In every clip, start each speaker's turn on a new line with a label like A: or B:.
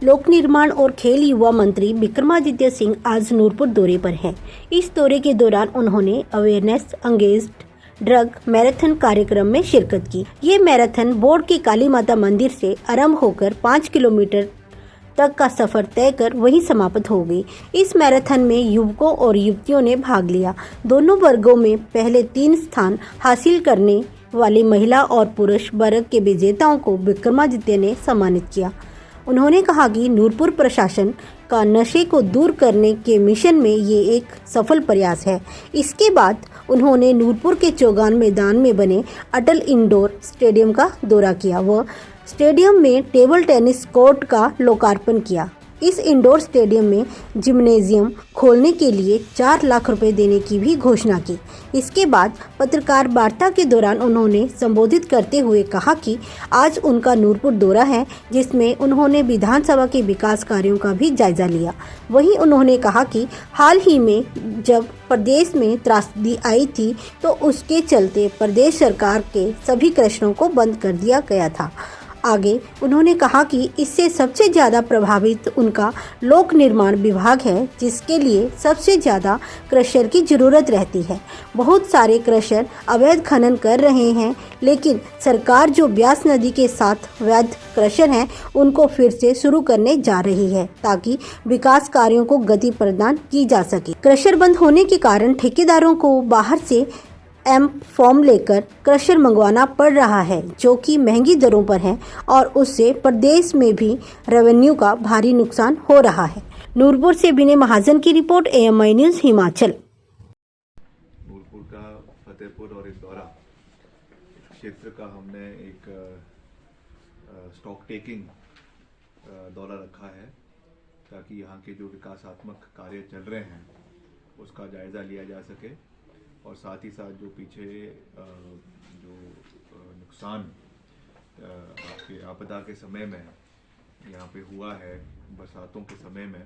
A: लोक निर्माण और खेल युवा मंत्री विक्रमादित्य सिंह आज नूरपुर दौरे पर हैं। इस दौरे के दौरान उन्होंने अवेयरनेस अंगेज्ड ड्रग मैराथन कार्यक्रम में शिरकत की। ये मैराथन बोर्ड के काली माता मंदिर से आरंभ होकर 5 किलोमीटर तक का सफर तय कर वहीं समाप्त हो गई। इस मैराथन में युवकों और युवतियों ने भाग लिया। दोनों वर्गों में पहले 3 स्थान हासिल करने वाले महिला और पुरुष वर्ग के विजेताओं को विक्रमादित्य ने सम्मानित किया। उन्होंने कहा कि नूरपुर प्रशासन का नशे को दूर करने के मिशन में ये एक सफल प्रयास है। इसके बाद उन्होंने नूरपुर के चौगान मैदान में बने अटल इंडोर स्टेडियम का दौरा किया व स्टेडियम में टेबल टेनिस कोर्ट का लोकार्पण किया। इस इंडोर स्टेडियम में जिम्नेजियम खोलने के लिए 4 लाख रुपए देने की भी घोषणा की। इसके बाद पत्रकार वार्ता के दौरान उन्होंने संबोधित करते हुए कहा कि आज उनका नूरपुर दौरा है, जिसमें उन्होंने विधानसभा के विकास कार्यों का भी जायजा लिया। वहीं उन्होंने कहा कि हाल ही में जब प्रदेश में त्रासदी आई थी तो उसके चलते प्रदेश सरकार के सभी क्रशरों को बंद कर दिया गया था। आगे उन्होंने कहा कि इससे सबसे ज़्यादा प्रभावित उनका लोक निर्माण विभाग है, जिसके लिए सबसे ज़्यादा क्रशर की ज़रूरत रहती है। बहुत सारे क्रशर अवैध खनन कर रहे हैं, लेकिन सरकार जो ब्यास नदी के साथ वैध क्रशर हैं उनको फिर से शुरू करने जा रही है, ताकि विकास कार्यों को गति प्रदान की जा सके। क्रशर बंद होने के कारण ठेकेदारों को बाहर से फॉर्म लेकर क्रशर मंगवाना पड़ रहा है, जो कि महंगी दरों पर है और उससे प्रदेश में भी रेवेन्यू का भारी नुकसान हो रहा है। नूरपुर से विनय महाजन की report, AMI news Himachal.
B: Nurpur का फतेहपुर और इंदौरा क्षेत्र का हमने एक स्टॉक टेकिंग दौरा रखा है, ताकि यहाँ के जो विकासात्मक कार्य चल रहे हैं उसका जायज़ा लिया जा सके और साथ ही साथ जो पीछे जो नुकसान आपके आपदा के समय में यहाँ पे हुआ है, बरसातों के समय में,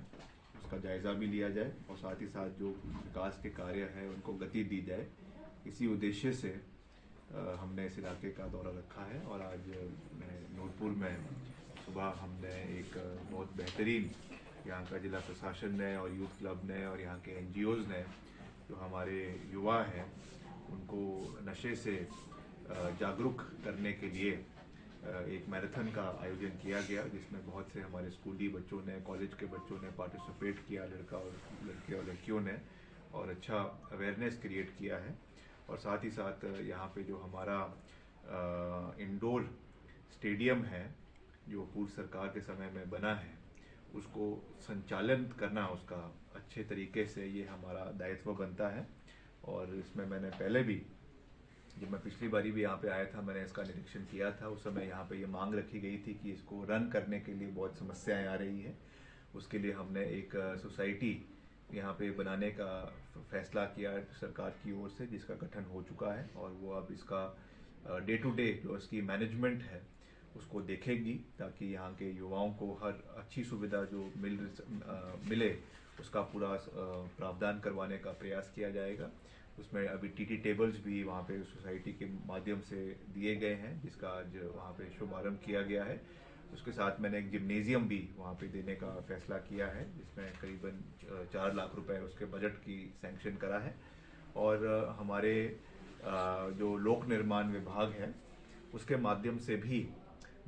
B: उसका जायज़ा भी लिया जाए और साथ ही साथ जो विकास के कार्य हैं उनको गति दी जाए। इसी उद्देश्य से हमने इस इलाके का दौरा रखा है और आज नूरपुर में सुबह हमने एक बहुत बेहतरीन यहाँ का जिला प्रशासन ने और यूथ क्लब ने और यहाँ के NGOs ने जो हमारे युवा हैं उनको नशे से जागरूक करने के लिए एक मैराथन का आयोजन किया गया, जिसमें बहुत से हमारे स्कूली बच्चों ने, कॉलेज के बच्चों ने पार्टिसिपेट किया, लड़के और लड़कियों ने, और अच्छा अवेयरनेस क्रिएट किया है। और साथ ही साथ यहाँ पे जो हमारा इंडोर स्टेडियम है जो पूर्व सरकार के समय में बना है, उसको संचालन करना उसका अच्छे तरीके से ये हमारा दायित्व बनता है। और इसमें मैंने पहले भी, जब मैं पिछली बारी भी यहाँ पे आया था, मैंने इसका निरीक्षण किया था। उस समय यहाँ पे ये मांग रखी गई थी कि इसको रन करने के लिए बहुत समस्याएं आ रही है। उसके लिए हमने एक सोसाइटी यहाँ पे बनाने का फैसला किया सरकार की ओर से, जिसका गठन हो चुका है और वो अब इसका डे टू डे जो इसकी मैनेजमेंट है उसको देखेगी, ताकि यहाँ के युवाओं को हर अच्छी सुविधा जो मिले उसका पूरा प्रावधान करवाने का प्रयास किया जाएगा। उसमें अभी TT टेबल्स भी वहाँ पे सोसाइटी के माध्यम से दिए गए हैं, जिसका आज वहाँ पे शुभारंभ किया गया है। उसके साथ मैंने एक जिम्नेजियम भी वहाँ पे देने का फैसला किया है, जिसमें करीबन 4 लाख रुपए उसके बजट की सैंक्शन करा है। और हमारे जो लोक निर्माण विभाग है उसके माध्यम से भी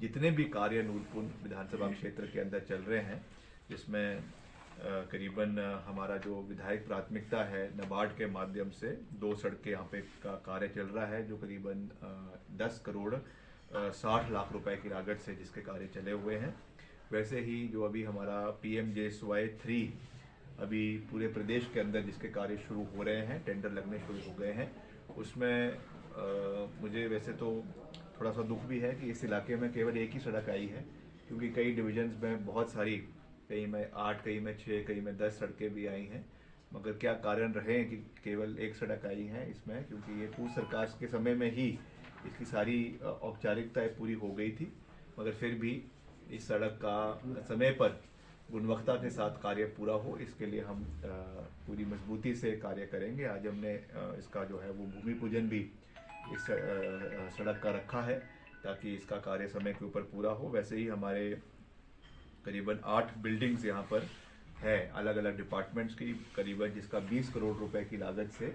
B: जितने भी कार्य नूरपुर विधानसभा क्षेत्र के अंदर चल रहे हैं, जिसमें करीबन हमारा जो विधायक प्राथमिकता है नाबार्ड के माध्यम से 2 सड़कें यहाँ पे का कार्य चल रहा है, जो करीबन 10 करोड़ 60 लाख रुपए की लागत से जिसके कार्य चले हुए हैं। वैसे ही जो अभी हमारा PMJSY 3 अभी पूरे प्रदेश के अंदर जिसके कार्य शुरू हो रहे हैं, टेंडर लगने शुरू हो गए हैं, उसमें मुझे वैसे तो थोड़ा सा दुख भी है कि इस इलाके में केवल एक ही सड़क आई है, क्योंकि कई डिविजन्स में बहुत सारी, कहीं में 8, कहीं में 6, कहीं में 10 सड़कें भी आई हैं। मगर क्या कारण रहे कि केवल एक सड़क आई है इसमें, क्योंकि ये पूर्व सरकार के समय में ही इसकी सारी औपचारिकताएं पूरी हो गई थी, मगर फिर भी इस सड़क का समय पर गुणवत्ता के साथ कार्य पूरा हो, इसके लिए हम पूरी मजबूती से कार्य करेंगे। आज हमने इसका जो है वो भूमि पूजन भी इस सड़क का रखा है, ताकि इसका कार्य समय के ऊपर पूरा हो। वैसे ही हमारे करीबन 8 बिल्डिंग्स यहाँ पर है अलग अलग डिपार्टमेंट्स की, करीबन जिसका 20 करोड़ रुपए की लागत से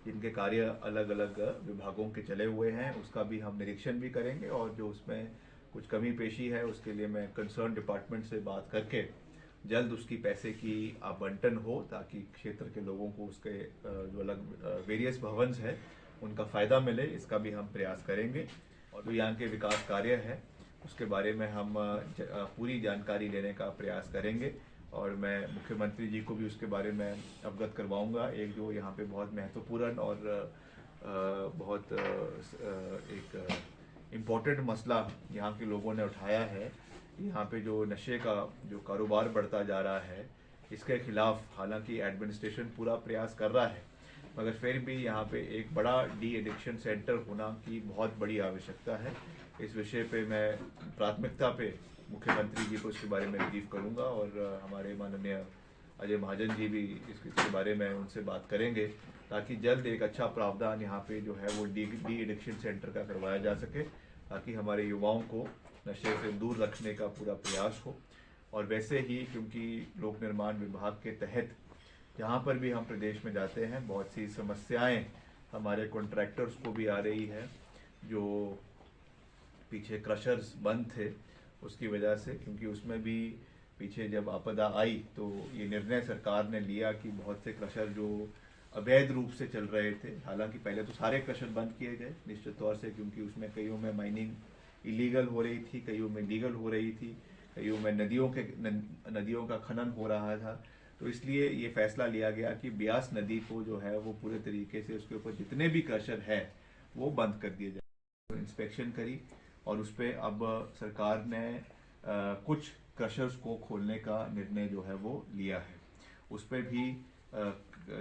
B: जिनके कार्य अलग अलग विभागों के चले हुए हैं, उसका भी हम निरीक्षण भी करेंगे। और जो उसमें कुछ कमी पेशी है उसके लिए मैं कंसर्न डिपार्टमेंट से बात करके जल्द उसकी पैसे की आवंटन हो, ताकि क्षेत्र के लोगों को उसके जो अलग वेरियस भवन्स है उनका फ़ायदा मिले, इसका भी हम प्रयास करेंगे। और जो यहाँ के विकास कार्य है उसके बारे में हम पूरी जानकारी लेने का प्रयास करेंगे और मैं मुख्यमंत्री जी को भी उसके बारे में अवगत करवाऊंगा। एक जो यहाँ पे बहुत महत्वपूर्ण और बहुत एक इम्पोर्टेंट मसला यहाँ के लोगों ने उठाया है, यहाँ पे जो नशे का जो कारोबार बढ़ता जा रहा है, इसके खिलाफ हालांकि एडमिनिस्ट्रेशन पूरा प्रयास कर रहा है, मगर फिर भी यहाँ पे एक बड़ा डी एडिक्शन सेंटर होना की बहुत बड़ी आवश्यकता है। इस विषय पे मैं प्राथमिकता पे मुख्यमंत्री जी को इसके बारे में ब्रीफ करूंगा और हमारे माननीय अजय महाजन जी भी इसके बारे में उनसे बात करेंगे, ताकि जल्द एक अच्छा प्रावधान यहाँ पे जो है वो डी एडिक्शन सेंटर का करवाया जा सके, ताकि हमारे युवाओं को नशे से दूर रखने का पूरा प्रयास हो। और वैसे ही क्योंकि लोक निर्माण विभाग के तहत जहाँ पर भी हम प्रदेश में जाते हैं, बहुत सी समस्याएं हमारे कॉन्ट्रैक्टर्स को भी आ रही है। जो पीछे क्रशर्स बंद थे उसकी वजह से, क्योंकि उसमें भी पीछे जब आपदा आई तो ये निर्णय सरकार ने लिया कि बहुत से क्रशर जो अवैध रूप से चल रहे थे, हालांकि पहले तो सारे क्रशर बंद किए गए निश्चित तौर से, क्योंकि उसमें कईयों में माइनिंग इलीगल हो रही थी, कईयों में लीगल हो रही थी, कईयों में नदियों का खनन हो रहा था। तो इसलिए ये फैसला लिया गया कि ब्यास नदी को जो है वो पूरे तरीके से उसके ऊपर जितने भी क्रशर है वो बंद कर दिए जाए। इंस्पेक्शन करी और उस पर अब सरकार ने कुछ क्रशर्स को खोलने का निर्णय जो है वो लिया है। उस पर भी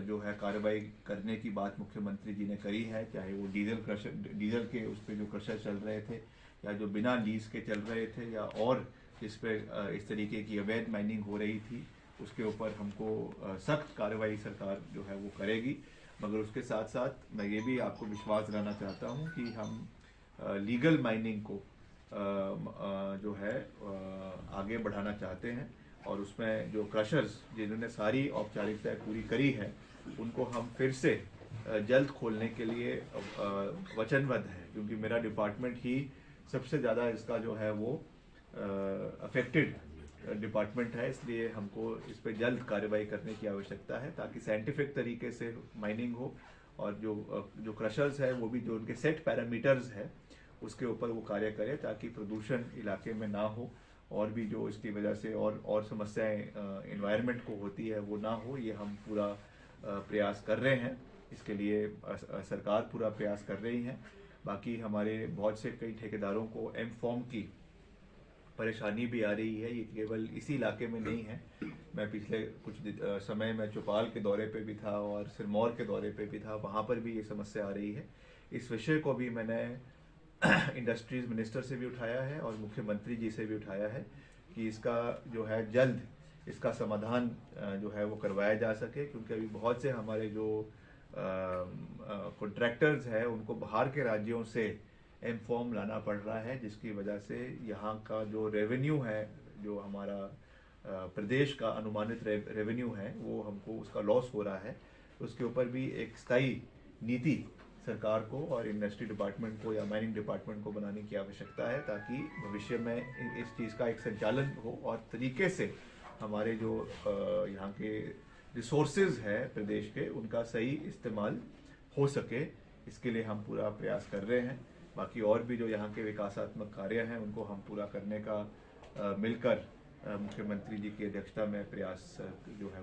B: जो है कार्रवाई करने की बात मुख्यमंत्री जी ने करी है, चाहे वो डीजल के उस पर जो क्रशर चल रहे थे या जो बिना लीज के चल रहे थे या और जिस पे इस तरीके की अवैध माइनिंग हो रही थी, उसके ऊपर हमको सख्त कार्रवाई सरकार जो है वो करेगी। मगर उसके साथ साथ मैं ये भी आपको विश्वास दिलाना चाहता हूँ कि हम लीगल माइनिंग को जो है आगे बढ़ाना चाहते हैं और उसमें जो क्रशर्स जिन्होंने सारी औपचारिकताएं पूरी करी है उनको हम फिर से जल्द खोलने के लिए वचनबद्ध है, क्योंकि मेरा डिपार्टमेंट ही सबसे ज़्यादा इसका जो है वो अफेक्टेड डिपार्टमेंट है। इसलिए हमको इस पर जल्द कार्रवाई करने की आवश्यकता है, ताकि साइंटिफिक तरीके से माइनिंग हो और जो क्रशर्स है वो भी जो उनके सेट पैरामीटर्स है उसके ऊपर वो कार्य करे, ताकि प्रदूषण इलाके में ना हो और भी जो इसकी वजह से और समस्याएं एनवायरनमेंट को होती है वो ना हो। ये हम पूरा प्रयास कर रहे हैं, इसके लिए सरकार पूरा प्रयास कर रही है। बाकी हमारे बहुत से कई ठेकेदारों को एम फॉर्म की परेशानी भी आ रही है, ये केवल इसी इलाके में नहीं है। मैं पिछले कुछ समय में चौपाल के दौरे पे भी था और सिरमौर के दौरे पे भी था, वहाँ पर भी ये समस्या आ रही है। इस विषय को भी मैंने इंडस्ट्रीज मिनिस्टर से भी उठाया है और मुख्यमंत्री जी से भी उठाया है कि इसका जो है जल्द इसका समाधान जो है वो करवाया जा सके, क्योंकि अभी बहुत से हमारे जो कॉन्ट्रैक्टर्स हैं उनको बाहर के राज्यों से एम फॉर्म लाना पड़ रहा है, जिसकी वजह से यहाँ का जो रेवेन्यू है, जो हमारा प्रदेश का अनुमानित रेवेन्यू है वो हमको उसका लॉस हो रहा है। उसके ऊपर भी एक स्थायी नीति सरकार को और इंडस्ट्री डिपार्टमेंट को या माइनिंग डिपार्टमेंट को बनाने की आवश्यकता है, ताकि भविष्य में इस चीज़ का एक संचालन हो और तरीके से हमारे जो यहाँ के रिसोर्सेज है प्रदेश के उनका सही इस्तेमाल हो सके। इसके लिए हम पूरा प्रयास कर रहे हैं। बाकी और भी जो यहाँ के विकासात्मक कार्य हैं उनको हम पूरा करने का मिलकर मुख्यमंत्री जी की अध्यक्षता में प्रयास जो है